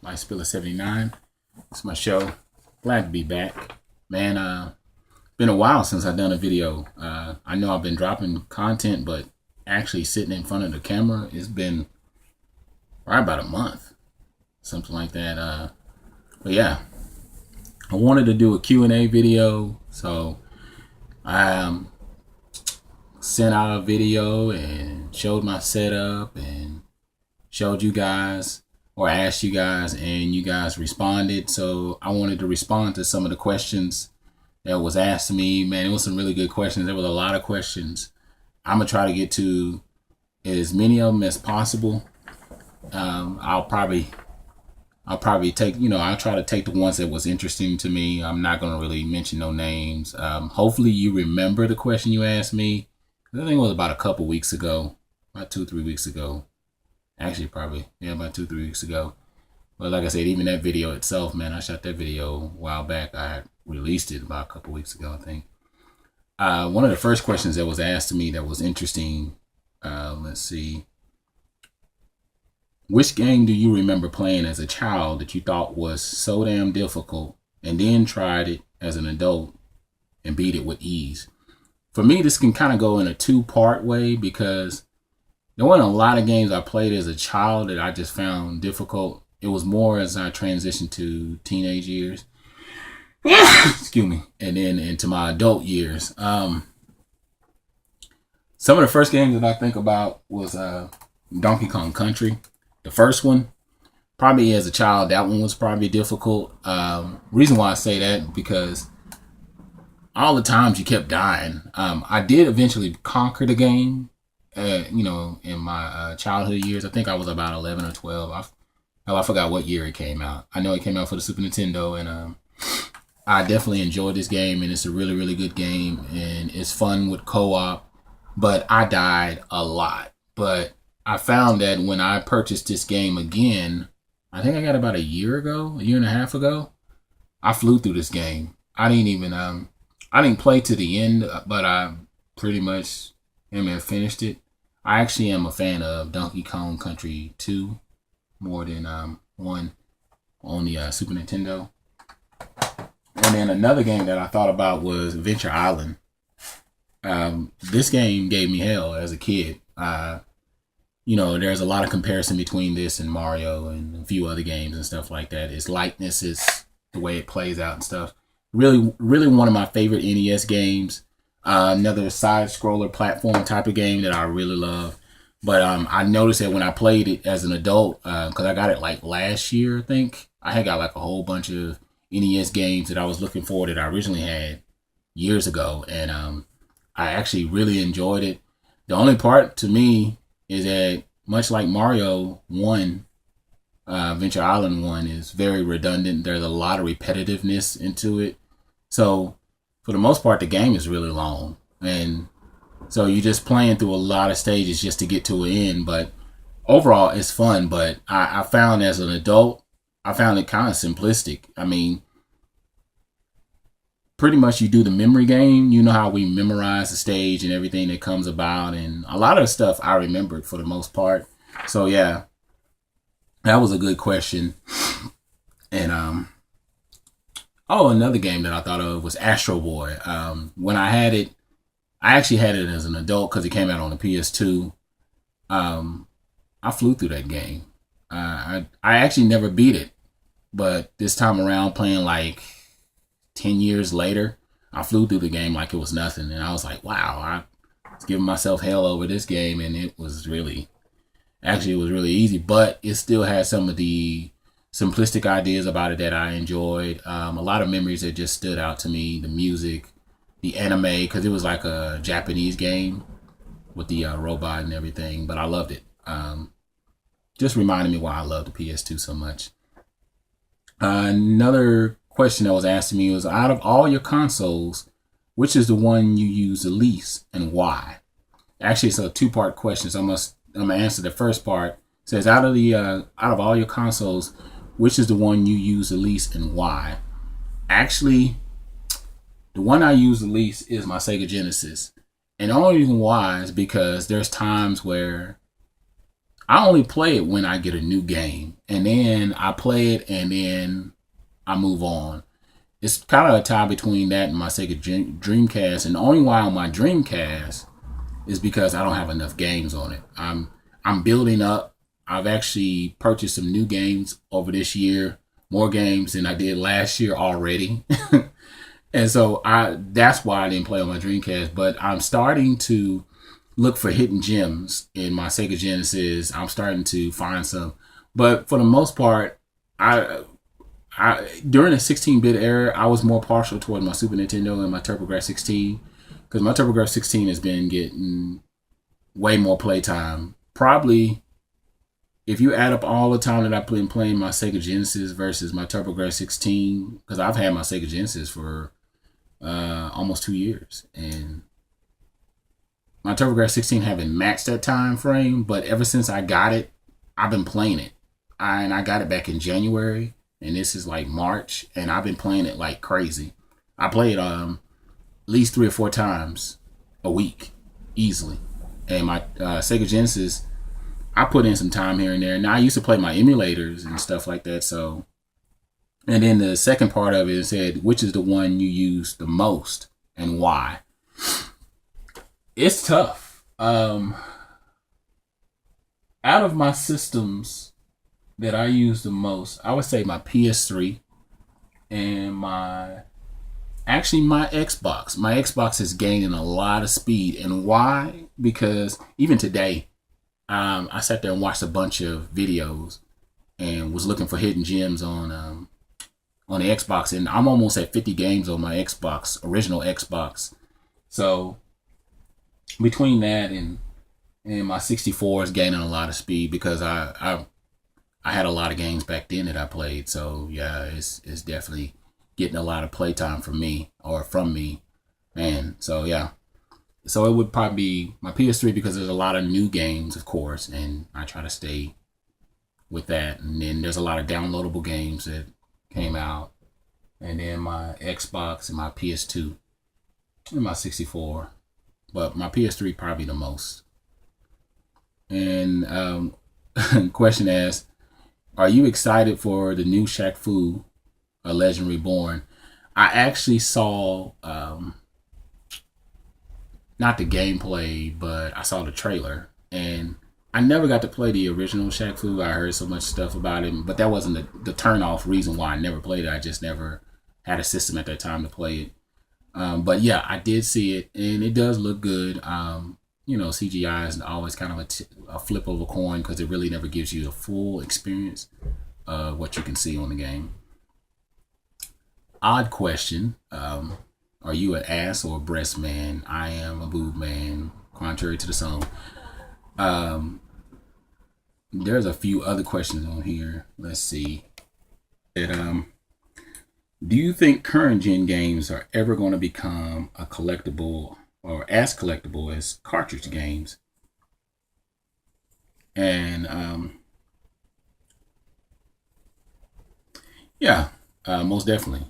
AskSpiller 79. It's my show. Glad to be back. Man, been a while since I've done a video. I know I've been dropping content, but actually sitting in front of the camera, it's been right about a month. Something like that. But yeah, I wanted to do a Q&A video, so I sent out a video and showed my setup and showed you guys or asked you guys, and you guys responded. So I wanted to respond to some of the questions that was asked to me. Man, it was some really good questions. There was a lot of questions. I'm gonna try to get to as many of them as possible. I'll probably take, I'll try to take the ones that was interesting to me. I'm not going to really mention no names. Hopefully you remember the question you asked me. I think it was about a couple weeks ago, about 2-3 weeks ago. Actually, probably, yeah, about 2-3 weeks ago. But like I said, even that video itself, man, I shot that video a while back. I released it about a couple weeks ago, I think. One of the first questions that was asked to me that was interesting, let's see. Which game do you remember playing as a child that you thought was so damn difficult and then tried it as an adult and beat it with ease? For me, this can kind of go in a two-part way, because there weren't a lot of games I played as a child that I just found difficult. It was more as I transitioned to teenage years, excuse me, and then into my adult years. Some of the first games that I think about was Donkey Kong Country. The first one, probably as a child, that one was probably difficult. Reason why I say that, because all the times you kept dying. I did eventually conquer the game, in my childhood years. I think I was about 11 or 12. I forgot what year it came out. I know it came out for the Super Nintendo, and I definitely enjoyed this game, and it's a really, really good game, and it's fun with co-op, but I died a lot. But I found that when I purchased this game again, I think I got about a year and a half ago, I flew through this game. I didn't play to the end, but I pretty much finished it. I actually am a fan of Donkey Kong Country 2 more than 1 on the Super Nintendo. And then another game that I thought about was Adventure Island. This game gave me hell as a kid. There's a lot of comparison between this and Mario and a few other games and stuff like that. Its lightness is the way it plays out and stuff. Really, really one of my favorite NES games. Another side-scroller platform type of game that I really love. But I noticed that when I played it as an adult, because I got it like last year, I think. I had got like a whole bunch of NES games that I was looking for that I originally had years ago. And I actually really enjoyed it. The only part to me is that, much like Mario 1, Adventure Island 1 is very redundant. There's a lot of repetitiveness into it. So for the most part, the game is really long. And so you're just playing through a lot of stages just to get to an end. But overall, it's fun. But I found as an adult, I found it kind of simplistic. I mean, pretty much you do the memory game. You know how we memorize the stage and everything that comes about. And a lot of the stuff I remembered for the most part. So yeah, that was a good question. And another game that I thought of was Astro Boy. When I had it, I actually had it as an adult because it came out on the PS2. I flew through that game. I actually never beat it, but this time around, playing like 10 years later, I flew through the game like it was nothing. And I was like, wow, I was giving myself hell over this game, and it was really easy, but it still had some of the simplistic ideas about it that I enjoyed. A lot of memories that just stood out to me. The music, the anime, because it was like a Japanese game with the robot and everything, but I loved it. Just reminded me why I love the PS2 so much. Another question that was asked to me was, out of all your consoles, which is the one you use the least and why? Actually, it's a two-part question, so I'm gonna answer the first part. It says, out of all your consoles, which is the one you use the least and why? Actually, the one I use the least is my Sega Genesis. And the only reason why is because there's times where I only play it when I get a new game. and then I play it, and then I move on. It's kind of a tie between that and my Sega Dreamcast, and the only why on my Dreamcast is because I don't have enough games on it. I'm building up. I've actually purchased some new games over this year, more games than I did last year already. And so that's why I didn't play on my Dreamcast, but I'm starting to look for hidden gems in my Sega Genesis. I'm starting to find some, but for the most part, I during the 16-bit era, I was more partial toward my Super Nintendo and my TurboGrafx 16, because my TurboGrafx 16 has been getting way more playtime. Probably, if you add up all the time that I've been playing my Sega Genesis versus my TurboGrafx 16, because I've had my Sega Genesis for almost 2 years, and my TurboGrafx 16 haven't matched that time frame, but ever since I got it, I've been playing it. And I got it back in January, and this is like March, and I've been playing it like crazy. I play it at least 3 or 4 times a week, easily. And my Sega Genesis, I put in some time here and there. Now, I used to play my emulators and stuff like that, so. And then the second part of it said, which is the one you use the most and why? It's tough. Out of my systems that I use the most, I would say my PS3 and my Xbox. My Xbox is gaining a lot of speed. And why? Because even today, I sat there and watched a bunch of videos and was looking for hidden gems on the Xbox, and I'm almost at 50 games on my Xbox, original Xbox. So between that and my 64 is gaining a lot of speed, because I had a lot of games back then that I played. So yeah, it's definitely getting a lot of playtime from me. And so yeah. So it would probably be my PS3, because there's a lot of new games, of course, and I try to stay with that. And then there's a lot of downloadable games that came out, and then my Xbox and my PS2 and my 64, but my PS3 probably the most. And question asked, are you excited for the new Shaq Fu, A Legend Reborn? I actually saw not the gameplay, but I saw the trailer, and I never got to play the original Shaq Fu. I heard so much stuff about it, but that wasn't the turn-off reason why I never played it. I just never had a system at that time to play it. But yeah, I did see it, and it does look good. CGI is always kind of a flip of a coin, because it really never gives you the full experience of what you can see on the game. Odd question. Are you an ass or a breast man? I am a boob man, contrary to the song. There's a few other questions on here. Let's see. Do you think current gen games are ever going to become a collectible, or as collectible as cartridge games? And yeah, most definitely.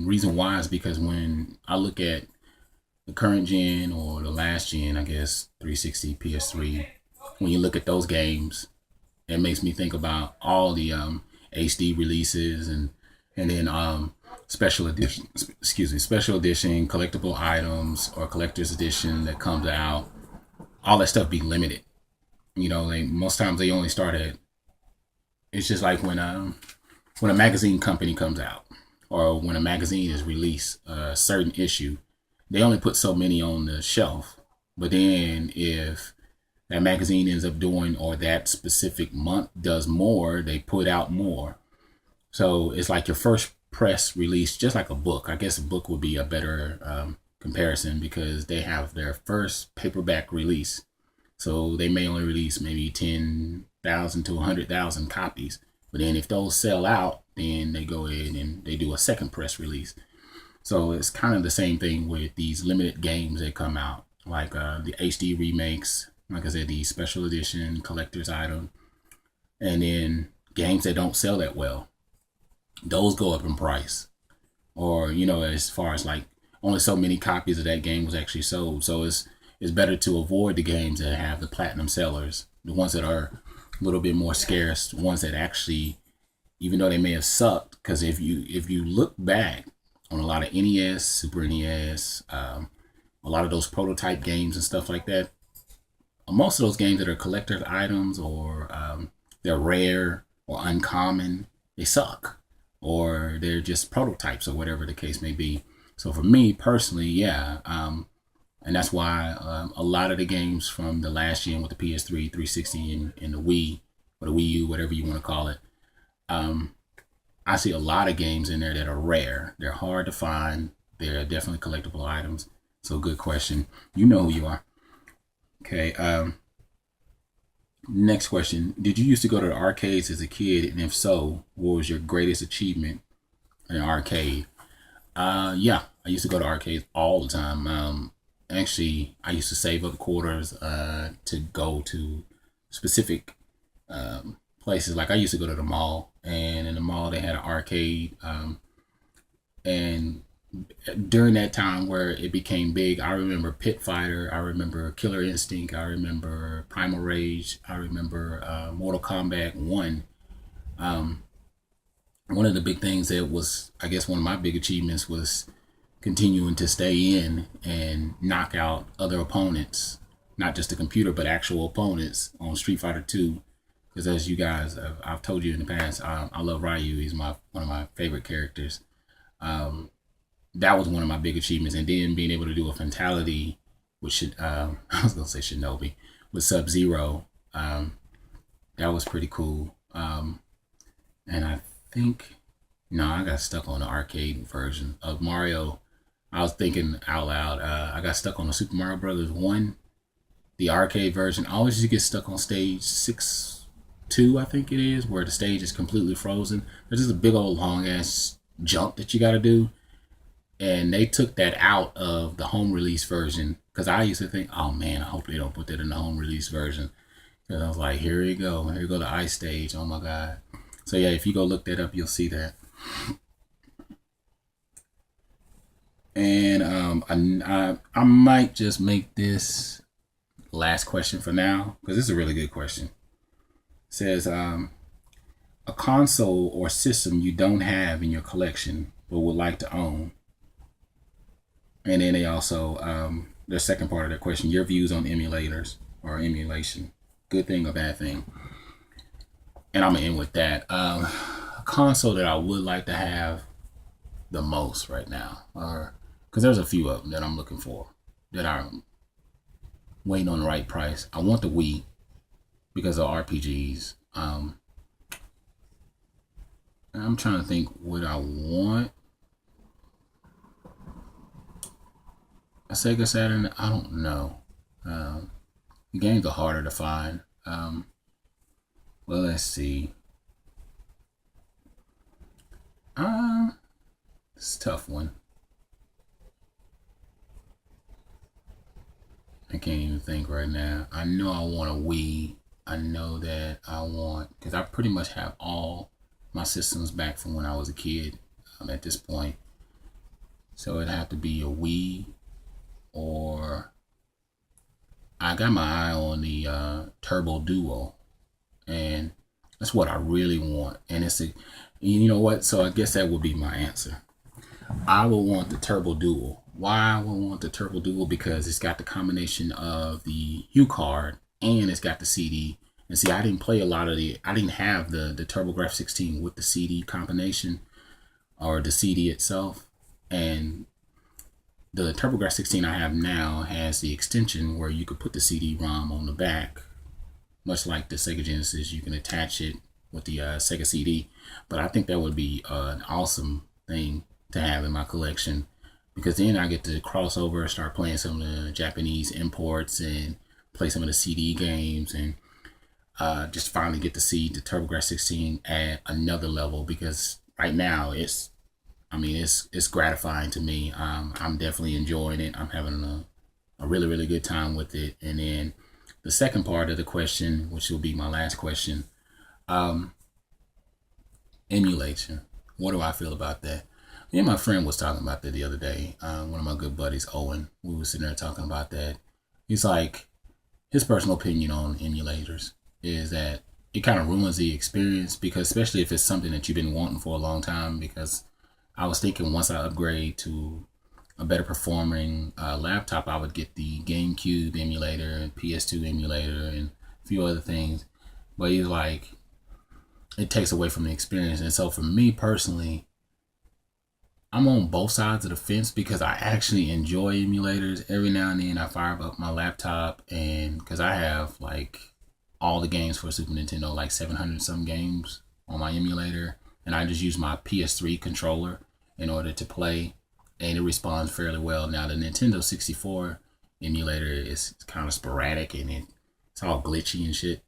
Reason why is because when I look at the current gen, or the last gen, I guess 360, PS3, when you look at those games, it makes me think about all the HD releases, and then special edition, collectible items, or collector's edition that comes out. All that stuff be limited. Most times they only start at. It's just like when a magazine company comes out, or when a magazine is released, a certain issue, they only put so many on the shelf. But then if that magazine ends up doing, or that specific month does more, they put out more. So it's like your first press release, just like a book. I guess a book would be a better comparison, because they have their first paperback release. So they may only release maybe 10,000 to 100,000 copies. But then if those sell out, then they go ahead and they do a second press release. So it's kind of the same thing with these limited games that come out, like the HD remakes, like I said, the special edition collector's item, and then games that don't sell that well. Those go up in price, or as far as like only so many copies of that game was actually sold. So it's better to avoid the games that have the platinum sellers, the ones that are a little bit more scarce, the ones that actually even though they may have sucked. Because if you look back on a lot of NES, Super NES, a lot of those prototype games and stuff like that, most of those games that are collector's items or they're rare or uncommon, they suck, or they're just prototypes or whatever the case may be. So for me personally, yeah, and that's why a lot of the games from the last gen with the PS3, 360, and the Wii, or the Wii U, whatever you want to call it, I see a lot of games in there that are rare. They're hard to find. They're definitely collectible items. So good question. You know who you are. Okay. Next question. Did you used to go to the arcades as a kid? And if so, what was your greatest achievement in an arcade? Yeah, I used to go to arcades all the time. Actually, I used to save up quarters to go to specific places. Like I used to go to the mall, and in the mall they had an arcade. And during that time where it became big, I remember Pit Fighter, I remember Killer Instinct, I remember Primal Rage, I remember Mortal Kombat 1. One of the big things that was, I guess, one of my big achievements was continuing to stay in and knock out other opponents, not just the computer, but actual opponents on Street Fighter 2. Because as you guys, I've told you in the past, I love Ryu. He's one of my favorite characters. That was one of my big achievements. And then being able to do a fatality with, I was going to say Shinobi, with Sub-Zero, that was pretty cool. And I think, no, I got stuck on the arcade version of Mario. I was thinking out loud. I got stuck on the Super Mario Brothers 1, the arcade version. I always just get stuck on stage 6-2, I think it is, where the stage is completely frozen. There's just a big old long ass jump that you got to do. And they took that out of the home release version, because I used to think, oh man, I hope they don't put that in the home release version. Because I was like, here you go the ice stage. Oh my God. So yeah, if you go look that up, you'll see that. And I might just make this last question for now, because this is a really good question. It says, a console or system you don't have in your collection but would like to own. And then they also, the second part of the question, your views on emulators or emulation, good thing or bad thing. And I'm gonna end with that. A console that I would like to have the most right now, or because there's a few of them that I'm looking for, that I'm waiting on the right price. I want the Wii because of RPGs. I'm trying to think what I want. A Sega Saturn, I don't know. The games are harder to find. Well, let's see. It's a tough one. I can't even think right now. I know I want a Wii. I know that I want, because I pretty much have all my systems back from when I was a kid at this point. So it'd have to be a Wii, or I got my eye on the Turbo Duo, and that's what I really want. And it's a, you know what? So I guess that would be my answer. I would want the Turbo Duo. Why I would want the Turbo Duo? Because it's got the combination of the HuCard and it's got the CD. And see, I didn't play a lot of I didn't have the TurboGrafx-16 with the CD combination or the CD itself. And the TurboGrafx-16 I have now has the extension where you could put the CD-ROM on the back, much like the Sega Genesis. You can attach it with the Sega CD. But I think that would be an awesome thing to have in my collection, because then I get to cross over and start playing some of the Japanese imports and play some of the CD games, and just finally get to see the TurboGrafx-16 at another level, because right now it's gratifying to me. I'm definitely enjoying it. I'm having a really, really good time with it. And then the second part of the question, which will be my last question, emulation. What do I feel about that? Me and my friend was talking about that the other day. One of my good buddies, Owen, we were sitting there talking about that. He's like, his personal opinion on emulators is that it kind of ruins the experience, because especially if it's something that you've been wanting for a long time. Because I was thinking once I upgrade to a better performing laptop, I would get the GameCube emulator and PS2 emulator and a few other things. But he's like, it takes away from the experience. And so for me personally, I'm on both sides of the fence, because I actually enjoy emulators. Every now and then I fire up my laptop, and because I have like all the games for Super Nintendo, like 700 some games on my emulator, and I just use my PS3 controller in order to play, and it responds fairly well. Now the Nintendo 64 emulator is kind of sporadic, and it's all glitchy and shit.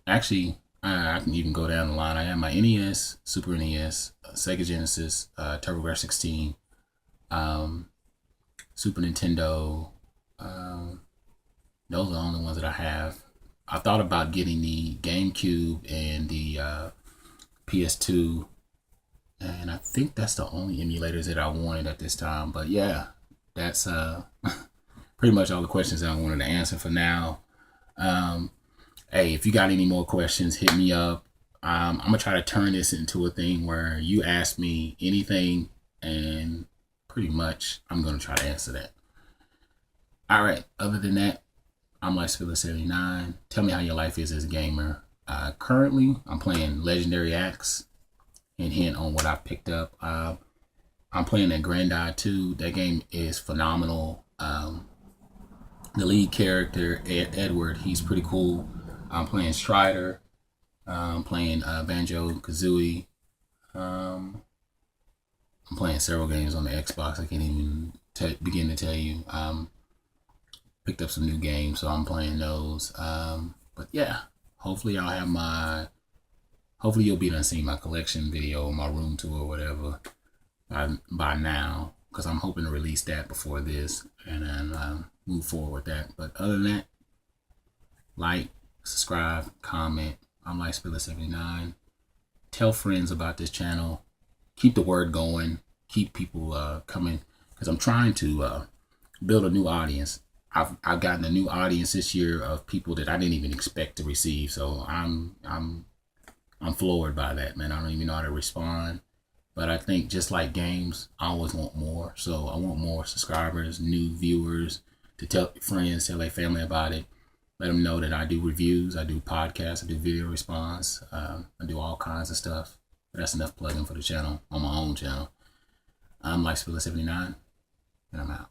Actually, I can even go down the line. I have my NES, Super NES, Sega Genesis, TurboGrafx 16, Super Nintendo. Those are the only ones that I have. I thought about getting the GameCube and the PS2, and I think that's the only emulators that I wanted at this time. But yeah, that's pretty much all the questions that I wanted to answer for now. Hey, if you got any more questions, hit me up. I'm gonna try to turn this into a thing where you ask me anything, and pretty much I'm gonna try to answer that. All right. Other than that, I'm AskSpiller79. Tell me how your life is as a gamer. Currently, I'm playing Legendary Axe, and hint on what I picked up. I'm playing that Grandai 2. That game is phenomenal. The lead character, Edward, he's pretty cool. I'm playing Strider. I'm playing Banjo-Kazooie. I'm playing several games on the Xbox. I can't even begin to tell you. Picked up some new games, so I'm playing those. But yeah, hopefully hopefully you'll be done seeing my collection video, my room tour, or whatever by now, because I'm hoping to release that before this, and then move forward with that. But other than that, like, subscribe, comment. I'm AskSpiller79. Tell friends about this channel. Keep the word going. Keep people coming, because I'm trying to build a new audience. I've gotten a new audience this year of people that I didn't even expect to receive. So I'm floored by that, man. I don't even know how to respond. But I think just like games, I always want more. So I want more subscribers, new viewers, to tell friends, tell their family about it. Let them know that I do reviews, I do podcasts, I do video response, I do all kinds of stuff. But that's enough plugging for the channel on my own channel. I'm AskSpiller79, and I'm out.